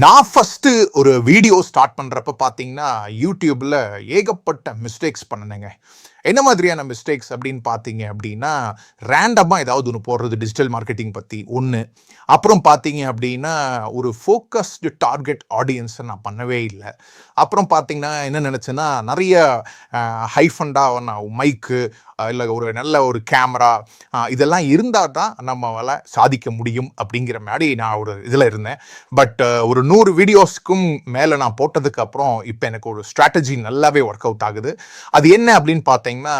நான் ஃபஸ்ட்டு ஒரு video start பண்ணுறப்ப பார்த்தீங்கன்னா, யூடியூபில் ஏகப்பட்ட மிஸ்டேக்ஸ் பண்ணுனேங்க. என்ன மாதிரியான மிஸ்டேக்ஸ் அப்படின்னு பார்த்தீங்க அப்படின்னா, ரேண்டமாக ஏதாவது ஒன்று போடுறது டிஜிட்டல் மார்க்கெட்டிங் பற்றி ஒன்று. அப்புறம் பார்த்தீங்க அப்படின்னா, ஒரு ஃபோக்கஸ்டு டார்கெட் ஆடியன்ஸை நான் பண்ணவே இல்லை. அப்புறம் பார்த்தீங்கன்னா, என்ன நினச்சேன்னா, நிறைய ஹைஃபண்டாக நான் மைக்கு இல்லை ஒரு நல்ல ஒரு கேமரா இதெல்லாம் இருந்தால் தான் நம்மளால் சாதிக்க முடியும் அப்படிங்கிற மாதிரி நான் ஒரு இதில் இருந்தேன். பட் ஒரு 100 வீடியோஸ்க்கும் மேலே நான் போட்டதுக்கு அப்புறம் இப்போ எனக்கு ஒரு ஸ்ட்ராட்டஜி நல்லாவே ஒர்க் அவுட் ஆகுது. அது என்ன அப்படின்னு பார்த்தீங்கன்னா,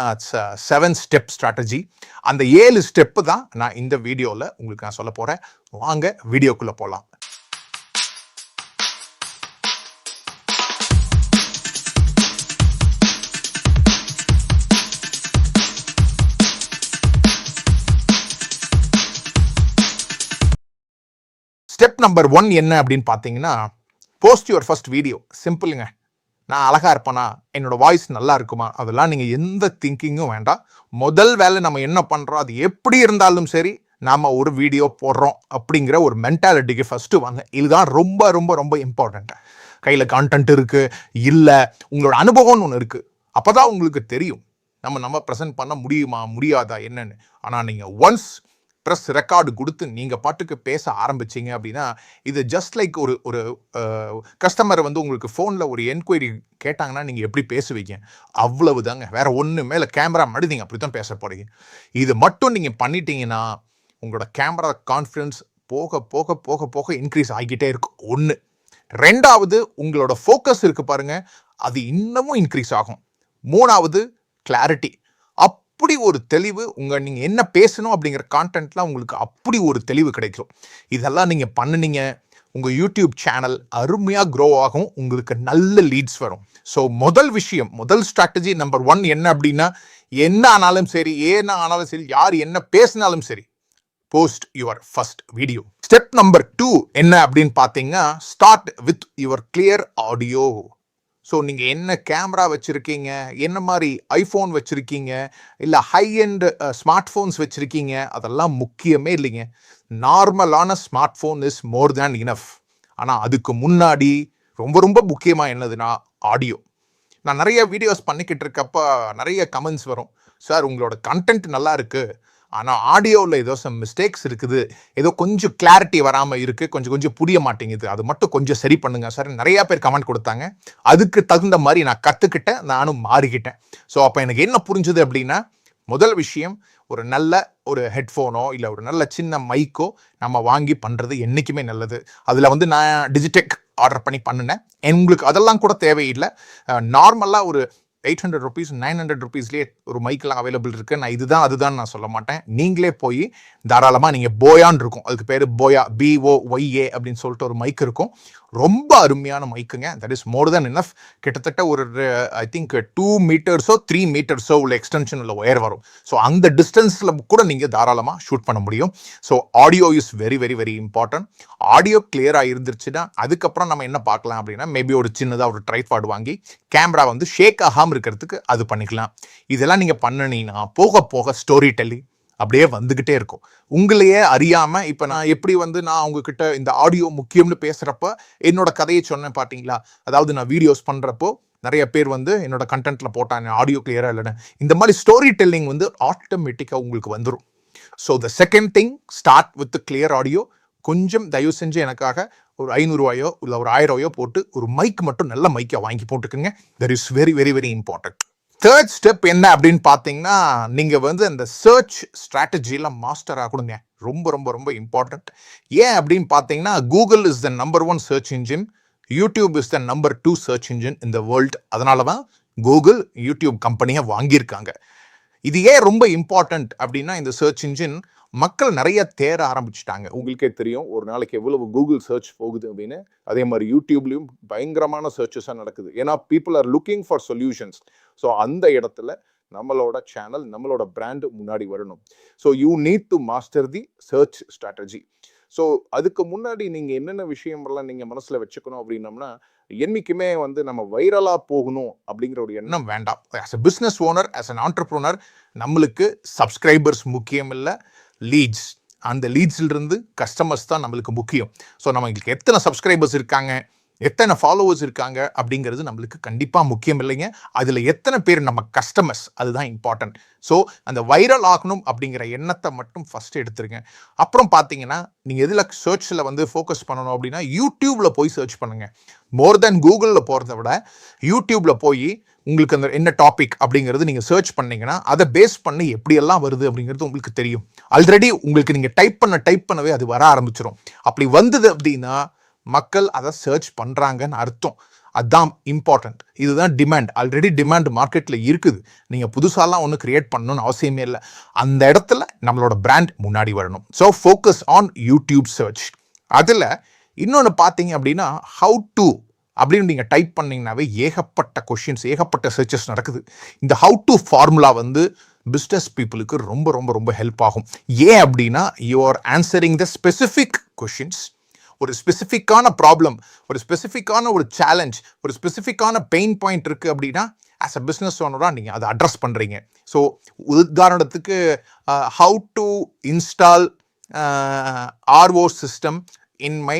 7 ஸ்டெப் ஸ்ட்ராட்டஜி. அந்த 7 ஸ்டெப்பு தான் நான் இந்த வீடியோவில் உங்களுக்கு நான் சொல்ல போகிறேன். வாங்க வீடியோக்குள்ளே போகலாம். ஸ்டெப் நம்பர் 1 என்ன அப்படின்னு பார்த்தீங்கன்னா, போஸ்ட் யுவர் ஃபர்ஸ்ட் வீடியோ. சிம்பிளுங்க. நான் அழகாக இருப்பேனா, என்னோட வாய்ஸ் நல்லா இருக்குமா, அதெல்லாம் நீங்கள் எந்த திங்கிங்கும் வேண்டாம். முதல் வேலை நம்ம என்ன பண்ணுறோம், அது எப்படி இருந்தாலும் சரி, நாம் ஒரு வீடியோ போடுறோம் அப்படிங்கிற ஒரு மென்டாலிட்டிக்கு ஃபஸ்ட்டு வாங்க. இதுதான் ரொம்ப ரொம்ப ரொம்ப இம்பார்ட்டண்ட். கையில் கான்டென்ட் இருக்குது இல்லை, உங்களோட அனுபவம்னு ஒன்று இருக்குது. அப்போ தான் உங்களுக்கு தெரியும் நம்ம ப்ரெசென்ட் பண்ண முடியுமா முடியாதா என்னன்னு. ஆனால் நீங்கள் ஒன்ஸ் ப்ரெஸ் ரெக்கார்டு கொடுத்து நீங்கள் பாட்டுக்கு பேச ஆரம்பிச்சிங்க அப்படின்னா, இது ஜஸ்ட் லைக் ஒரு கஸ்டமர் வந்து உங்களுக்கு ஃபோனில் ஒரு என்கொயரி கேட்டாங்கன்னா நீங்கள் எப்படி பேசுவீங்க, அவ்வளவு தாங்க. வேறு ஒன்று மேலே கேமரா முன்னாடி நீங்கள் அப்படி தான் பேச போகிறீங்க. இது மட்டும் நீங்கள் பண்ணிட்டீங்கன்னா உங்களோட கேமரா கான்ஃபிடன்ஸ் போக போக போக போக இன்க்ரீஸ் ஆகிக்கிட்டே இருக்கும். ஒன்று. ரெண்டாவது, உங்களோட ஃபோக்கஸ் இருக்குது பாருங்கள், அது இன்னமும் இன்க்ரீஸ் ஆகும். மூணாவது, கிளாரிட்டி. அப்படி ஒரு தெளிவு, நீங்கள் என்ன பேசணும் அப்படிங்கிற கான்டென்ட்லாம் உங்களுக்கு அப்படி ஒரு தெளிவு கிடைக்கும். இதெல்லாம் நீங்கள் பண்ணினீங்க, உங்கள் யூடியூப் சேனல் அருமையாக க்ரோ ஆகும், உங்களுக்கு நல்ல லீட்ஸ் வரும். ஸோ முதல் ஸ்ட்ராட்டஜி நம்பர் 1 என்ன அப்படின்னா, என்ன ஆனாலும் சரி, ஏன்னா ஆனாலும் சரி, யார் என்ன பேசினாலும் சரி, post your first video. Step number 2 என்ன அப்படின்னு பார்த்தீங்கன்னா, start with your clear audio. So நீங்கள் என்ன கேமரா வச்சுருக்கீங்க, என்ன மாதிரி ஐஃபோன் வச்சுருக்கீங்க, இல்லை ஹை எண்ட் ஸ்மார்ட் ஃபோன்ஸ் வச்சுருக்கீங்க, அதெல்லாம் முக்கியமே இல்லைங்க. நார்மலான smart phone is more than enough. ஆனால் அதுக்கு முன்னாடி ரொம்ப ரொம்ப முக்கியமாக என்னதுன்னா ஆடியோ. நான் நிறைய வீடியோஸ் பண்ணிக்கிட்டு இருக்கப்போ நிறைய கமெண்ட்ஸ் வரும், சார் உங்களோட கண்டென்ட் நல்லா இருக்குது, ஆனால் ஆடியோவில் ஏதோ சம் மிஸ்டேக்ஸ் இருக்குது, ஏதோ கொஞ்சம் கிளாரிட்டி வராமல் இருக்குது, கொஞ்சம் புரிய மாட்டேங்குது, அது மட்டும் கொஞ்சம் சரி பண்ணுங்க சார். நிறையா பேர் கமெண்ட் கொடுத்தாங்க. அதுக்கு தகுந்த மாதிரி நான் கற்றுக்கிட்டேன், நானும் மாறிக்கிட்டேன். ஸோ அப்போ எனக்கு என்ன புரிஞ்சுது அப்படின்னா, முதல் விஷயம், ஒரு ஹெட்ஃபோனோ இல்லை ஒரு நல்ல சின்ன மைக்கோ நம்ம வாங்கி பண்ணுறது என்றைக்குமே நல்லது. அதில் வந்து நான் டிஜிடெக் ஆர்டர் பண்ணி பண்ணினேன். உங்களுக்கு அதெல்லாம் கூட தேவையில்லை. நார்மலாக ஒரு 800 rupees 900 rupeesலேயே ஒரு மைக்கெலாம் அவைலபிள் இருக்குது. நான் இதுதான் அதுதான் நான் சொல்ல மாட்டேன். நீங்களே போய் தாராளமாக நீங்கள் போயான்னு இருக்கும், அதுக்கு பேர் போயா, BOYA அப்படின்னு சொல்லிட்டு ஒரு மைக் இருக்கும். ரொம்ப அருமையான மைக்குங்க. That is more than enough. கிட்டத்தட்ட ஒரு ஐ திங்க் 2 மீட்டர்ஸோ 3 மீட்டர்ஸோ உள்ள எக்ஸ்டென்ஷன் உள்ள ஒயர் வரும். ஸோ அந்த டிஸ்டன்ஸில் கூட நீங்கள் தாராளமாக ஷூட் பண்ண முடியும். So audio is very very very important. Audio கிளியராக இருந்துருச்சுன்னா அதுக்கப்புறம் நம்ம என்ன பார்க்கலாம் அப்படின்னா, மேபி ஒரு சின்னதாக ஒரு ட்ரைபாட் வாங்கி கேமரா வந்து ஷேக் ஆகாமல் இருக்கிறதுக்கு அது பண்ணிக்கலாம். இதெல்லாம் நீங்கள் பண்ணினீங்கன்னா போக போக ஸ்டோரி டெல்லிங் அப்படியே வந்துக்கிட்டே இருக்கும். உங்களையே அறியாமல். இப்போ நான் எப்படி வந்து நான் உங்ககிட்ட இந்த ஆடியோ முக்கியம்னு பேசுகிறப்ப என்னோட கதையை சொன்னேன் பார்த்தீங்களா, அதாவது நான் வீடியோஸ் பண்ணுறப்போ நிறைய பேர் வந்து என்னோட கண்டென்ட்டில் போட்டாங்க ஆடியோ கிளியராக இல்லைன்னு. இந்த மாதிரி ஸ்டோரி டெல்லிங் வந்து ஆட்டோமேட்டிக்காக உங்களுக்கு வந்துடும். So the second thing, start with clear audio. கொஞ்சம் தயவு செஞ்சு எனக்காக ஒரு 500 ரூபாயோ இல்லை ஒரு 1000 ரூபாயோ போட்டு ஒரு மைக் மட்டும் நல்ல மைக்கை வாங்கி போட்டுக்குங்க. That is very very very important. Third step என்ன அப்படின்னு பார்த்தீங்கன்னா, நீங்கள் வந்து அந்த சர்ச் ஸ்ட்ராட்டஜியில் மாஸ்டர் ஆகணுங்க. ரொம்ப ரொம்ப ரொம்ப இம்பார்ட்டன்ட். ஏன் அப்படின்னு பார்த்தீங்கன்னா, Google is the number 1 search engine, YouTube is the number 2 search engine in the world. அதனால தான் கூகுள் யூடியூப் கம்பெனியை வாங்கியிருக்காங்க. இது ஏன் ரொம்ப இம்பார்ட்டன்ட் அப்படின்னா, இந்த சர்ச் இன்ஜின் மக்கள் நிறைய தேட ஆரம்பிச்சுட்டாங்க. உங்களுக்கே தெரியும் ஒரு நாளைக்கு எவ்வளவு கூகுள் சர்ச் போகுது அப்படின்னு. அதே மாதிரி யூடியூப்லேயும் பயங்கரமான சர்ச்சஸாக நடக்குது. ஏன்னா people are looking for solutions. So அந்த இடத்துல நம்மளோட சேனல், நம்மளோட பிராண்டு முன்னாடி வரணும். So you need to master the search strategy. So அதுக்கு முன்னாடி நீங்கள் என்னென்ன விஷயமெல்லாம் நீங்கள் மனசில் வச்சுக்கணும் அப்படின்னம்னா, என்றைக்குமே வந்து நம்ம வைரலாக போகணும் அப்படிங்கிற ஒரு எண்ணம் வேண்டாம். As a business owner, as an entrepreneur, நம்மளுக்கு சப்ஸ்கிரைபர்ஸ் முக்கியம் இல்லை, லீட்ஸ். அந்த லீட்ஸ்லேருந்து கஸ்டமர்ஸ் தான் நம்மளுக்கு முக்கியம். ஸோ நம்மளுக்கு எத்தனை சப்ஸ்கிரைபர்ஸ் இருக்காங்க, எத்தனை ஃபாலோவர்ஸ் இருக்காங்க அப்படிங்கிறது நம்மளுக்கு கண்டிப்பாக முக்கியம் இல்லைங்க. அதில் எத்தனை பேர் நம்ம கஸ்டமர்ஸ், அதுதான் இம்பார்ட்டன்ட். ஸோ அந்த வைரல் ஆகணும் அப்படிங்கிற எண்ணத்தை மட்டும் ஃபஸ்ட்டு எடுத்துருங்க. அப்புறம் பார்த்தீங்கன்னா நீங்கள் எதில் சர்ச்சில் வந்து ஃபோக்கஸ் பண்ணணும் அப்படின்னா யூடியூப்பில் போய் சர்ச் பண்ணுங்கள். மோர் தென் கூகுளில் போகிறத விட யூடியூப்பில் போய் உங்களுக்கு அந்த என்ன டாபிக் அப்படிங்கிறது நீங்கள் சர்ச் பண்ணிங்கன்னா அதை பேஸ் பண்ணி எப்படியெல்லாம் வருது அப்படிங்கிறது உங்களுக்கு தெரியும். ஆல்ரெடி உங்களுக்கு நீங்கள் டைப் பண்ணவே அது வர ஆரம்பிச்சிடும். அப்படி வந்தது அப்படின்னா மக்கள் அதை சர்ச் பண்ணுறாங்கன்னு அர்த்தம். அதுதான் இம்பார்ட்டன்ட். இதுதான் டிமாண்ட். ஆல்ரெடி டிமாண்ட் மார்க்கெட்டில் இருக்குது. நீங்கள் புதுசாலாம் ஒன்றும் கிரியேட் பண்ணணும்னு அவசியமே இல்லை. அந்த இடத்துல நம்மளோட பிராண்ட் முன்னாடி வரணும். So focus on YouTube search. அதில் இன்னொன்று பார்த்தீங்க அப்படின்னா ஹவு டு அப்படின்னு நீங்கள் டைப் பண்ணிங்கனாவே ஏகப்பட்ட கொஷின்ஸ், ஏகப்பட்ட சர்ச்சஸ் நடக்குது. இந்த ஹவு டு ஃபார்முலா வந்து பிஸ்னஸ் பீப்புளுக்கு ரொம்ப ரொம்ப ரொம்ப ஹெல்ப் ஆகும். ஏன் அப்படின்னா you are answering the specific questions. ஒரு ஸ்பெசிஃபிக்கான ப்ராப்ளம், ஒரு ஸ்பெசிஃபிக்கான ஒரு சேலஞ்ச், ஒரு ஸ்பெசிஃபிக்கான பெயின் பாயிண்ட் இருக்குது அப்படின்னா ஆஸ் அ பிஸ்னஸ் ஓனராக நீங்கள் அதை அட்ரஸ் பண்ணுறீங்க. ஸோ உதாரணத்துக்கு how to install RO system in my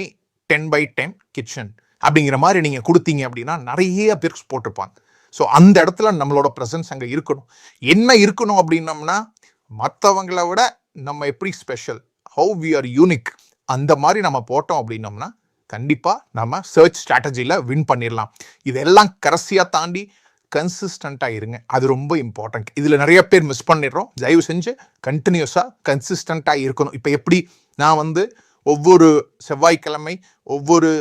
10x10 kitchen அப்படிங்கிற மாதிரி நீங்கள் கொடுத்தீங்க அப்படின்னா நிறைய பேர் போட்டிருப்பாங்க. ஸோ அந்த இடத்துல நம்மளோட ப்ரெசன்ஸ் அங்கே இருக்கணும். என்ன இருக்கணும் அப்படின்னம்னா மற்றவங்களை விட நம்ம எப்படி special, how we are unique, அந்த மாதிரி நம்ம போட்டோம் அப்படின்னோம்னா கண்டிப்பாக நம்ம சர்ச் ஸ்ட்ராட்டஜியில் வின் பண்ணிடலாம். இதெல்லாம் கடைசியாக தாண்டி கன்சிஸ்டண்ட்டாக இருங்க. அது ரொம்ப இம்பார்ட்டன்ட். இதில் நிறைய பேர் மிஸ் பண்ணிடுறோம். தயவு செஞ்சு கண்டினியூஸாக கன்சிஸ்டண்ட்டாக இருக்கணும். இப்போ எப்படி நான் வந்து ஒவ்வொரு செவ்வாய்க்கிழமை, ஒவ்வொரு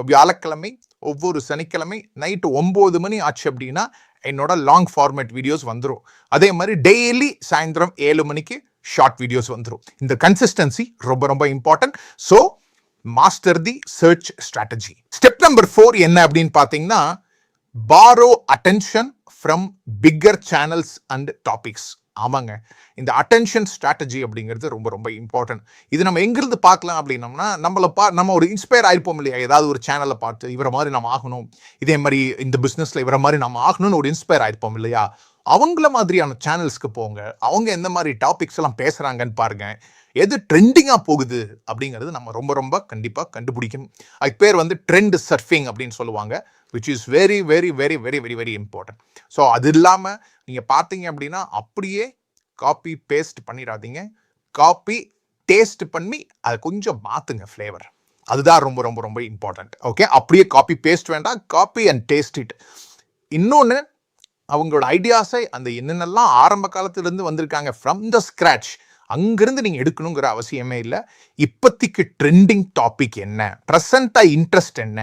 வியாழக்கிழமை, ஒவ்வொரு சனிக்கிழமை நைட்டு 9 மணி ஆச்சு அப்படின்னா என்னோட லாங் ஃபார்மேட் வீடியோஸ் வந்துடும். அதே மாதிரி டெய்லி சாயந்தரம் 7 மணிக்கு ஷார்ட் வீடியோஸ் வந்துடும். இந்த கன்சிஸ்டன்சி ரொம்ப ரொம்ப இம்பார்ட்டன்ட். ஸோ மாஸ்டர் தி சர்ச் ஸ்ட்ராட்டஜி. ஸ்டெப் நம்பர் 4 என்ன அப்படின்னு பார்த்தீங்கன்னா borrow attention from bigger channels and topics. ஆமாங்க, இந்த அட்டென்ஷன் ஸ்ட்ராட்டஜி அப்படிங்கிறது ரொம்ப ரொம்ப இம்பார்ட்டன்ட். இது நம்ம எங்கிருந்து பார்க்கலாம் அப்படின்னோம்னா நம்ம ஒரு இன்ஸ்பயர் ஆயிருப்போம் இல்லையா, ஏதாவது ஒரு சேனலை பார்த்து இவரை மாதிரி நம்ம ஆகணும், இதே மாதிரி இந்த பிஸ்னஸில் இவரை மாதிரி நம்ம ஆகணும்னு ஒரு இன்ஸ்பயர் ஆயிருப்போம் இல்லையா. அவங்கள மாதிரியான சேனல்ஸ்க்கு போங்க. அவங்க எந்த மாதிரி டாபிக்ஸ் எல்லாம் பேசுகிறாங்கன்னு பாருங்க. எது ட்ரெண்டிங்காக போகுது அப்படிங்கிறது நம்ம ரொம்ப ரொம்ப கண்டிப்பாக கண்டுபிடிக்கணும். அதுக்கு பேர் வந்து ட்ரெண்ட் சர்ஃபிங் அப்படின்னு சொல்லுவாங்க, which is very very very very very very important. So அது இல்லாமல் நீங்கள் பார்த்தீங்க அப்படின்னா அப்படியே காப்பி பேஸ்ட் பண்ணிடாதீங்க. காப்பி டேஸ்ட் பண்ணி அதை கொஞ்சம் மாற்றுங்க ஃப்ளேவர். அதுதான் ரொம்ப ரொம்ப ரொம்ப இம்பார்ட்டன்ட். ஓகே, அப்படியே காப்பி பேஸ்ட் வேண்டாம், காப்பி அண்ட் டேஸ்ட் இட். இன்னொன்று, அவங்களோட ஐடியாஸை அந்த என்னென்னலாம் ஆரம்ப காலத்திலேருந்து வந்திருக்காங்க ஃப்ரம் த ஸ்க்ராட்ச், அங்கிருந்து நீங்கள் எடுக்கணுங்கிற அவசியமே இல்லை. இப்போதைக்கு ட்ரெண்டிங் டாபிக் என்ன, ப்ரெசண்ட்டாக இன்ட்ரெஸ்ட் என்ன,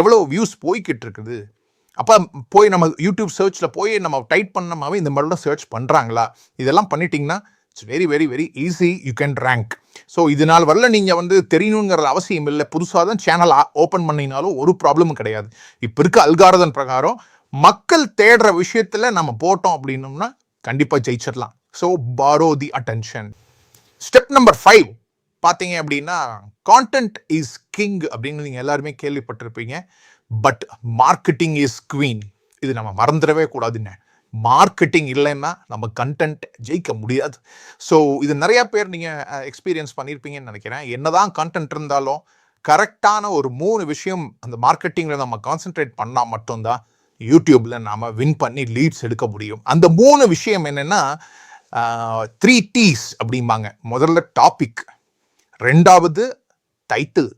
எவ்வளோ வியூஸ் போய்கிட்டு இருக்குது, அப்போ போய் நம்ம யூடியூப் சர்ச்சில் போய் நம்ம டைப் பண்ணமாவே இந்த மாதிரிலாம் சர்ச் பண்ணுறாங்களா, இதெல்லாம் பண்ணிட்டீங்கன்னா it's very very very easy, you can rank. So இதனால் வரல நீங்கள் வந்து தெரியணுங்கிற அவசியம் இல்லை. புதுசாக தான் சேனல் ஓப்பன் பண்ணினாலும் ஒரு ப்ராப்ளமும் கிடையாது. இப்போ இருக்க அல்காரிதம் பிரகாரம் மக்கள் தேடுற விஷயத்தில் நம்ம போட்டோம் அப்படின்னோம்னா கண்டிப்பாக ஜெயிச்சிடலாம். So borrow the attention. Step number 5 பார்த்தீங்க அப்படின்னா கான்டென்ட் இஸ் கிங் அப்படின்னு நீங்கள் எல்லாருமே கேள்விப்பட்டிருப்பீங்க. But marketing is queen. இது நம்ம மறந்துடவே கூடாதுங்க. மார்க்கெட்டிங் இல்லைன்னா நம்ம கண்டென்ட் ஜெயிக்க முடியாது. ஸோ இது நிறையா பேர் நீங்கள் எக்ஸ்பீரியன்ஸ் பண்ணியிருப்பீங்கன்னு நினைக்கிறேன். என்னதான் கண்டென்ட் இருந்தாலும் கரெக்டான ஒரு 3 விஷயம் அந்த மார்க்கெட்டிங்கில் நம்ம கான்சென்ட்ரேட் பண்ணால் மட்டும்தான் யூடியூப்பில் நாம் வின் பண்ணி லீட்ஸ் எடுக்க முடியும். அந்த 3 விஷயம் என்னென்னா 3 T's அப்படிம்பாங்க. முதல்ல டாபிக், 2வது டைட்டில்,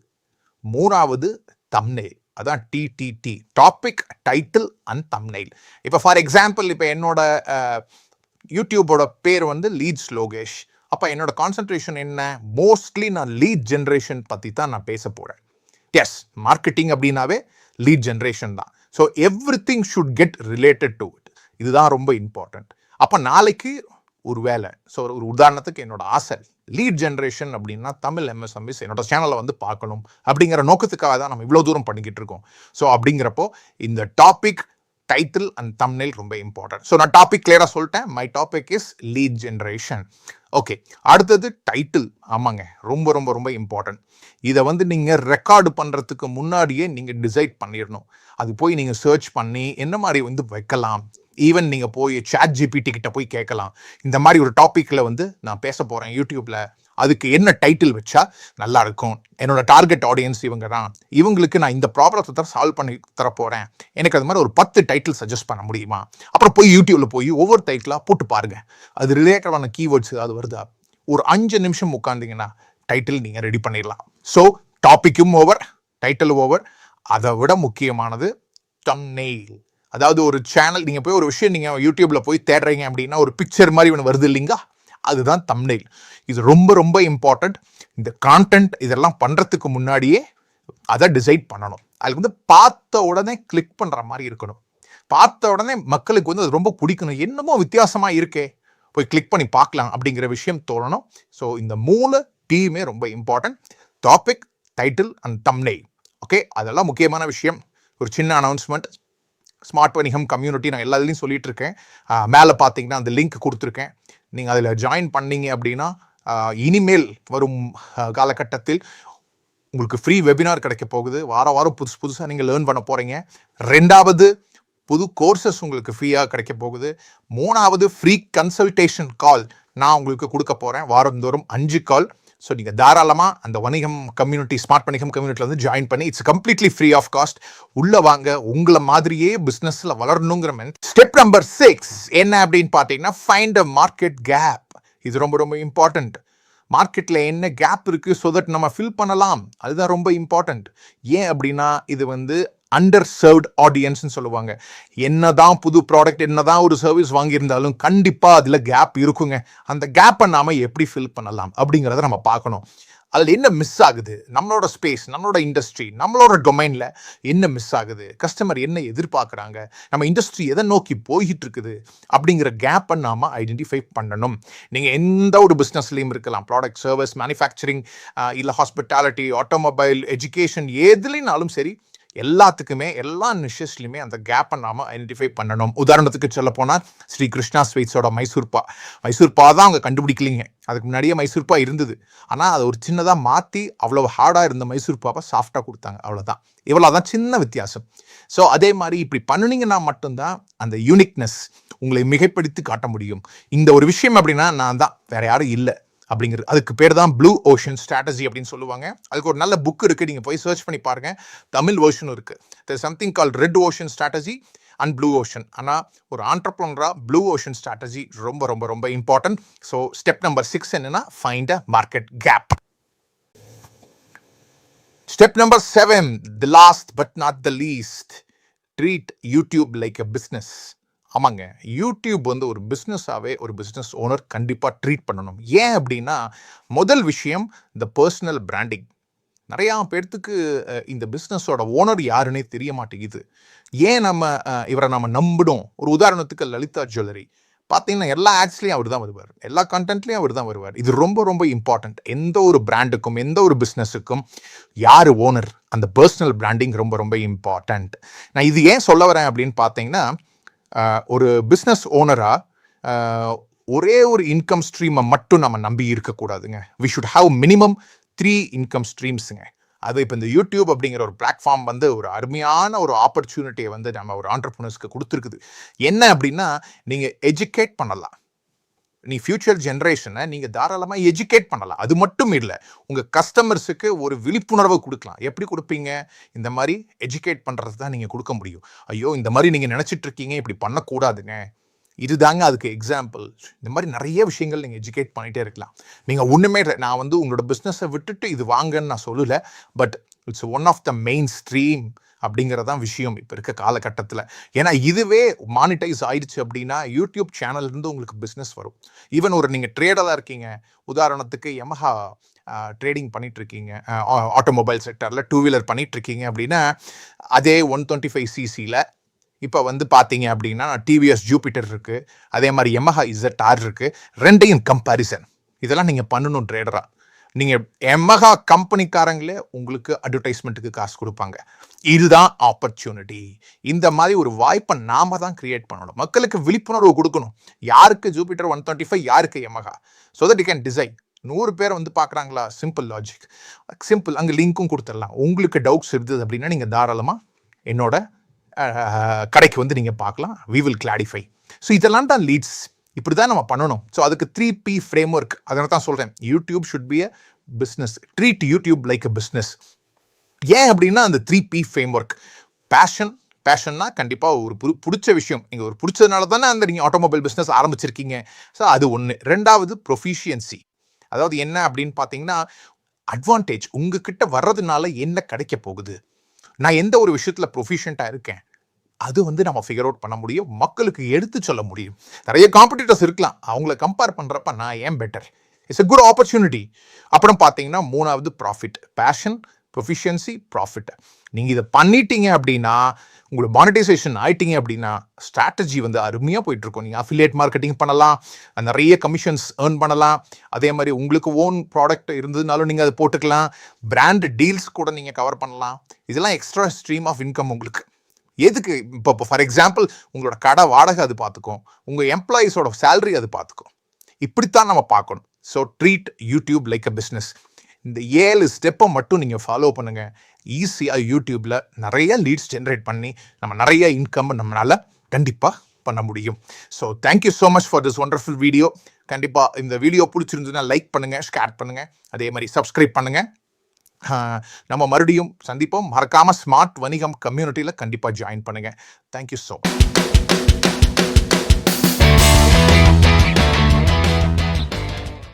3வது தம்ப்நெயில். அதான் TTT, topic, title and thumbnail. இப்போ ஃபார் எக்ஸாம்பிள், இப்போ என்னோட யூடியூபோட பேர் வந்து லீட்ஸ் லோகேஷ். அப்போ என்னோட கான்சன்ட்ரேஷன் என்ன, மோஸ்ட்லி நான் லீட் ஜென்ரேஷன் பற்றி தான் நான் பேச போகிறேன். எஸ், மார்க்கெட்டிங் அப்படின்னாவே லீட் ஜென்ரேஷன் தான். So every thing should get related to it. இதுதான் ரொம்ப இம்பார்ட்டண்ட். அப்போ நாளைக்கு ஒரு வேலை, ஸோ ஒரு உதாரணத்துக்கு என்னோட ஆசை லீட் ஜென்ரேஷன் அப்படின்னா தமிழ் MSMEs என்னோட சேனலை வந்து பார்க்கணும் அப்படிங்கிற நோக்கத்துக்காக தான் நம்ம இவ்வளோ தூரம் பண்ணிக்கிட்டு இருக்கோம். ஸோ அப்படிங்கிறப்போ இந்த டாபிக், டைட்டில் அண்ட் தம்ப்நெயில் ரொம்ப இம்பார்ட்டன்ட். ஸோ நான் டாபிக் கிளியராக சொல்லிட்டேன். My topic is lead generation. Okay, அடுத்தது டைட்டில். ஆமாங்க, ரொம்ப ரொம்ப ரொம்ப இம்பார்ட்டன்ட். இதை வந்து நீங்கள் ரெக்கார்டு பண்ணுறதுக்கு முன்னாடியே நீங்கள் டிசைட் பண்ணிடணும். அது போய் நீங்கள் சர்ச் பண்ணி என்ன மாதிரி வந்து வைக்கலாம். ஈவன் நீங்கள் போய் ChatGPT கிட்ட போய் கேட்கலாம், இந்த மாதிரி ஒரு டாப்பிக்கில் வந்து நான் பேச போகிறேன் யூடியூப்பில், அதுக்கு என்ன டைட்டில் வச்சா நல்லா இருக்கும், என்னோட டார்கெட் ஆடியன்ஸ் இவங்க தான், இவங்களுக்கு நான் இந்த ப்ராப்ளத்தை தான் சால்வ் பண்ணி தரப்போகிறேன், எனக்கு அது மாதிரி ஒரு 10 டைட்டில் சஜஸ்ட் பண்ண முடியுமா? அப்புறம் போய் யூடியூப்ல போய் ஒவ்வொரு டைட்டிலாக போட்டு பாருங்க, அது ரிலேட்டடான கீவேர்ட்ஸ் அது வருதா. ஒரு 5 நிமிஷம் உட்காந்திங்கன்னா டைட்டில் நீங்கள் ரெடி பண்ணிடலாம். ஸோ டாப்பிக்கும் ஓவர், டைட்டில் ஓவர். அதை விட முக்கியமானது தம்ப்நெயில். அதாவது ஒரு சேனல் நீங்கள் போய் ஒரு விஷயம் நீங்கள் யூடியூப்ல போய் தேடுறீங்க அப்படின்னா ஒரு பிக்சர் மாதிரி ஒன்று வருது இல்லைங்களா, அதுதான் தம்ப்நெயில். இது ரொம்ப ரொம்ப இம்பார்ட்டண்ட். இந்த கான்டென்ட் இதெல்லாம் பண்ணுறதுக்கு முன்னாடியே அதை டிசைட் பண்ணணும். அதுக்கு வந்து பார்த்த உடனே கிளிக் பண்ணுற மாதிரி இருக்கணும். பார்த்த உடனே மக்களுக்கு வந்து அது ரொம்ப பிடிக்கணும், என்னமோ வித்தியாசமாக இருக்கே, போய் கிளிக் பண்ணி பார்க்கலாம் அப்படிங்கிற விஷயம் தோணணும். ஸோ இந்த 3 டீமே ரொம்ப important. Topic, title and thumbnail. Okay, அதெல்லாம் முக்கியமான விஷயம். ஒரு சின்ன அனௌன்ஸ்மெண்ட், ஸ்மார்ட் வணிகம் கம்யூனிட்டி நான் எல்லா இதுலையும் சொல்லிட்டு இருக்கேன். மேலே பார்த்தீங்கன்னா அந்த லிங்க் கொடுத்துருக்கேன். நீங்கள் அதில் ஜாயின் பண்ணீங்க அப்படின்னா இனிமேல் வரும் காலகட்டத்தில் உங்களுக்கு ஃப்ரீ வெபினார் கிடைக்க போகுது. வாரம் புதுசாக நீங்கள் லேர்ன் பண்ண போகிறீங்க. 2வது புது கோர்சஸ் உங்களுக்கு ஃப்ரீயாக கிடைக்க போகுது. 3வது ஃப்ரீ கன்சல்டேஷன் கால் நான் உங்களுக்கு கொடுக்க போகிறேன், வாரந்தோறும் 5 கால். ஸோ நீங்கள் தாராளமாக அந்த வணிகம் கம்யூனிட்டி, ஸ்மார்ட் வணிகம் கம்யூனிட்டியில் வந்து ஜாயின் பண்ணி, it's completely free of cost. உள்ளே வாங்க, உங்களை மாதிரியே பிஸ்னஸில் வளரணுங்கிற ஸ்டெப் நம்பர் 6 என்ன அப்படின்னு பார்த்தீங்கன்னா, ஃபைண்ட் அ மார்க்கெட் கேப். இது ரொம்ப ரொம்ப இம்பார்ட்டண்ட். மார்க்கெட்டில் என்ன கேப் இருக்குது ஸோ தட் நம்ம ஃபில் பண்ணலாம், அதுதான் ரொம்ப இம்பார்ட்டண்ட். ஏன் அப்படின்னா இது வந்து அண்டர் சர்வ்ட் ஆடியன்ஸ்னு சொல்லுவாங்க. என்னதான் புது ப்ராடக்ட், என்னதான் ஒரு சர்வீஸ் வாங்கியிருந்தாலும் கண்டிப்பாக அதில் கேப் இருக்குங்க. அந்த கேப்பை நாம் எப்படி ஃபில் பண்ணலாம் அப்படிங்கிறத நம்ம பார்க்கணும். அதில் என்ன மிஸ் ஆகுது, நம்மளோட ஸ்பேஸ், நம்மளோட இண்டஸ்ட்ரி, நம்மளோட டொமைனில் என்ன மிஸ் ஆகுது, கஸ்டமர் என்ன எதிர்பார்க்குறாங்க, நம்ம இண்டஸ்ட்ரி எதை நோக்கி போய்கிட்டு இருக்குது அப்படிங்கிற கேப்பை நாம் ஐடென்டிஃபை பண்ணணும். நீங்கள் எந்த ஒரு பிஸ்னஸ்லையும் இருக்கலாம், ப்ராடக்ட், சர்வீஸ், மேனுஃபேக்சரிங், இல்லை ஹாஸ்பிட்டாலிட்டி, ஆட்டோமொபைல், எஜுகேஷன், எதுலைனாலும் சரி, எல்லாத்துக்குமே எல்லா நிஷஸ்லையுமே அந்த கேப்பை நாம் ஐடென்டிஃபை பண்ணணும். உதாரணத்துக்கு சொல்ல போனால் ஸ்ரீ கிருஷ்ணா ஸ்வீட்ஸோட மைசூர்பா தான் அவங்க கண்டுபிடிக்கலிங்க. அதுக்கு முன்னாடியே மைசூர்பா இருந்தது. ஆனால் அதை ஒரு சின்னதாக மாற்றி அவ்வளோ ஹார்டாக இருந்த மைசூர்பாவை சாஃப்டாக கொடுத்தாங்க, அவ்வளோதான். இவ்வளோதான் சின்ன வித்தியாசம். ஸோ அதே மாதிரி இப்படி பண்ணினீங்கன்னா மட்டும்தான் அந்த யூனிக்னஸ் உங்களை மிகைப்படுத்தி காட்ட முடியும். இந்த ஒரு விஷயம் அப்படின்னா நான் தான், வேற யாரும் இல்லை அப்படிங்கிறது. அதுக்கு பேர் தான் ப்ளூ ஓஷன் ஸ்ட்ராட்டஜி அப்படின்னு சொல்லுவாங்க. அதுக்கு ஒரு நல்ல புக் இருக்குது, நீங்கள் போய் சர்ச் பண்ணி பாருங்கள். தமிழ் வெர்ஷனும் இருக்குது. There something called red ocean strategy and blue ocean. ஆனால் ஒரு ஆண்டர்ப்ரனரா ப்ளூ ஓஷன் ஸ்ட்ராட்டஜி ரொம்ப ரொம்ப ரொம்ப இம்பார்ட்டன்ட். ஸோ ஸ்டெப் நம்பர் 6 என்னன்னா, find a market gap. Step number 7, the last but not the least, treat YouTube like a business. ஆமாங்க, YouTube வந்து ஒரு பிஸ்னஸாகவே ஒரு பிஸ்னஸ் ஓனர் கண்டிப்பாக ட்ரீட் பண்ணணும். ஏன் அப்படின்னா, முதல் விஷயம் இந்த பர்சனல் பிராண்டிங். நிறையா பேர்த்துக்கு இந்த பிஸ்னஸோட ஓனர் யாருன்னே தெரிய மாட்டேங்குது. ஏன் இவரை நம்ம நம்பிடும். ஒரு உதாரணத்துக்கு லலிதா ஜுவல்லரி பார்த்தீங்கன்னா, எல்லா ஆட்ஸ்லையும் அவர் தான் வருவார், எல்லா கண்டென்ட்லையும் அவர் தான் வருவார். இது ரொம்ப ரொம்ப இம்பார்ட்டண்ட். எந்த ஒரு பிராண்டுக்கும் எந்த ஒரு பிஸ்னஸுக்கும் யார் ஓனர், அந்த பர்சனல் பிராண்டிங் ரொம்ப ரொம்ப இம்பார்ட்டண்ட். நான் இது ஏன் சொல்ல வரேன் அப்படின்னு பார்த்தீங்கன்னா, ஒரு பிஸ்னஸ் ஓனராக ஒரே ஒரு இன்கம் ஸ்ட்ரீமை மட்டும் நம்ம நம்பி இருக்கக்கூடாதுங்க. We should have minimum 3 income ஸ்ட்ரீம்ஸுங்க. அது இப்போ இந்த யூடியூப் அப்படிங்கிற ஒரு பிளாட்ஃபார்ம் வந்து ஒரு அருமையான ஒரு ஆப்பர்ச்சுனிட்டியை வந்து நம்ம ஒரு ஆண்டர்ப்ரனர்ஸ்க்கு கொடுத்துருக்குது. என்ன அப்படின்னா, நீங்கள் எஜுகேட் பண்ணலாம். நீ ஃபியூச்சர் ஜென்ரேஷனை நீங்கள் தாராளமாக எஜுகேட் பண்ணலாம். அது மட்டும் இல்லை, உங்கள் கஸ்டமர்ஸுக்கு ஒரு விழிப்புணர்வை கொடுக்கலாம். எப்படி கொடுப்பீங்க? இந்த மாதிரி எஜுகேட் பண்ணுறது தான் நீங்கள் கொடுக்க முடியும். ஐயோ, இந்த மாதிரி நீங்கள் நினச்சிட்டு இருக்கீங்க, இப்படி பண்ணக்கூடாதுங்க, இதுதாங்க அதுக்கு எக்ஸாம்பிள். இந்த மாதிரி நிறைய விஷயங்கள் நீங்கள் எஜுகேட் பண்ணிகிட்டே இருக்கலாம். நீங்கள் ஒன்றுமே, நான் வந்து உங்களோட பிஸ்னஸை விட்டுட்டு இது வாங்கன்னு நான் சொல்லலை, but it's one of the main stream அப்படிங்கிறதான் விஷயம் இப்போ இருக்க காலகட்டத்தில். ஏன்னா இதுவே மானிட்டைஸ் ஆயிடுச்சு அப்படின்னா யூடியூப் சேனல்லேருந்து உங்களுக்கு பிஸ்னஸ் வரும். ஈவன் ஒரு நீங்கள் ட்ரேடராக இருக்கீங்க, உதாரணத்துக்கு யமஹா ட்ரேடிங் பண்ணிகிட்ருக்கீங்க, ஆட்டோமொபைல் செக்டரில் 2 வீலர் பண்ணிகிட்ருக்கீங்க அப்படின்னா, அதே 125cc இப்போ வந்து பார்த்தீங்க அப்படின்னா டிவிஎஸ் ஜூபிட்டர் இருக்குது, அதே மாதிரி யமஹா ZR இருக்குது. ரெண்டையும் கம்பேரிசன் இதெல்லாம் நீங்கள் பண்ணணும் ட்ரேடராக. நீங்கள் யமஹா கம்பெனிக்காரங்களே உங்களுக்கு அட்வர்டைஸ்மெண்ட்டுக்கு காசு கொடுப்பாங்க. இதுதான் ஆப்பர்ச்சுனிட்டி. இந்த மாதிரி ஒரு வாய்ப்பை நாம தான் கிரியேட் பண்ணணும். மக்களுக்கு விழிப்புணர்வு கொடுக்கணும். யாருக்கு ஜூபிட்டர் 125, யாருக்கு Yamaha, so that you can design. 100 பேர் வந்து பார்க்குறாங்களா, சிம்பிள் லாஜிக், சிம்பிள். அங்கே லிங்க்கும் கொடுத்துடலாம். உங்களுக்கு டவுட்ஸ் இருந்தது அப்படின்னா நீங்கள் தாராளமாக என்னோட கடைக்கு வந்து நீங்கள் பார்க்கலாம். We will clarify. ஸோ இதெல்லாம் தான் லீட்ஸ். இப்படி தான் நம்ம பண்ணணும். ஸோ அதுக்கு 3P ஃப்ரேம் ஒர்க். அதனால தான் சொல்கிறேன், YouTube should be a business. Treat YouTube like a business. ஏன் அப்படின்னா அந்த 3P ஃப்ரேம் ஒர்க். பேஷன்னா கண்டிப்பாக ஒரு பிடிச்ச விஷயம். நீங்கள் ஒரு பிடிச்சதுனால தானே அந்த நீங்கள் ஆட்டோமொபைல் பிஸ்னஸ் ஆரம்பிச்சிருக்கீங்க. ஸோ அது ஒன்று. ரெண்டாவது ப்ரொஃபிஷியன்சி. அதாவது என்ன அப்படின்னு பார்த்தீங்கன்னா, அட்வான்டேஜ். உங்ககிட்ட வர்றதுனால என்ன கிடைக்க போகுது, நான் எந்த ஒரு விஷயத்தில் ப்ரொஃபிஷியண்ட்டாக இருக்கேன், அது வந்து நம்ம ஃபிகர் அவுட் பண்ண முடியும், மக்களுக்கு எடுத்து சொல்ல முடியும். நிறைய காம்படிட்டர்ஸ் இருக்கலாம், அவங்கள கம்பேர் பண்ணுறப்ப நான் ஏன் better. It's a good opportunity. அப்புறம் பார்த்தீங்கன்னா மூணாவது ப்ராஃபிட். Fashion, proficiency, profit. நீங்கள் இதை பண்ணிட்டீங்க அப்படின்னா, உங்களோட மானிட்டைசேஷன் ஆயிட்டீங்க அப்படின்னா, ஸ்ட்ராட்டஜி வந்து அருமையாக போயிட்டுருக்கும். நீங்கள் அஃபிலியேட் மார்க்கெட்டிங் பண்ணலாம், நிறைய கமிஷன்ஸ் ஏர்ன் பண்ணலாம். அதே மாதிரி உங்களுக்கு ஓன் ப்ராடக்ட் இருந்ததுனாலும் நீங்கள் அதை போட்டுக்கலாம். பிராண்ட் டீல்ஸ் கூட நீங்கள் கவர் பண்ணலாம். இதெல்லாம் எக்ஸ்ட்ரா ஸ்ட்ரீம் ஆஃப் இன்கம் உங்களுக்கு. எதுக்கு இப்போ ஃபார் எக்ஸாம்பிள் உங்களோட கடை வாடகை அது பார்த்துக்கும், உங்கள் எம்ப்ளாயீஸோட சேலரி அது பார்த்துக்கும். இப்படித்தான் நம்ம பார்க்கணும். So treat YouTube like a business. இந்த 7 ஸ்டெப்பை மட்டும் நீங்கள் ஃபாலோ பண்ணுங்கள். ஈஸியாக யூடியூப்பில் நிறைய லீட்ஸ் ஜென்ரேட் பண்ணி நம்ம நிறைய இன்கம் நம்மளால் கண்டிப்பாக பண்ண முடியும். So thank you so much for this wonderful video. கண்டிப்பாக இந்த வீடியோ பிடிச்சிருந்ததுன்னா லைக் பண்ணுங்கள், ஷேர் பண்ணுங்கள், அதே மாதிரி சப்ஸ்கிரைப் பண்ணுங்கள். நம்ம மறுபடியும் சந்திப்போம். மறக்காமல் ஸ்மார்ட் வணிகம் கம்யூனிட்டியில் கண்டிப்பாக ஜாயின் பண்ணுங்கள். Thank you so much.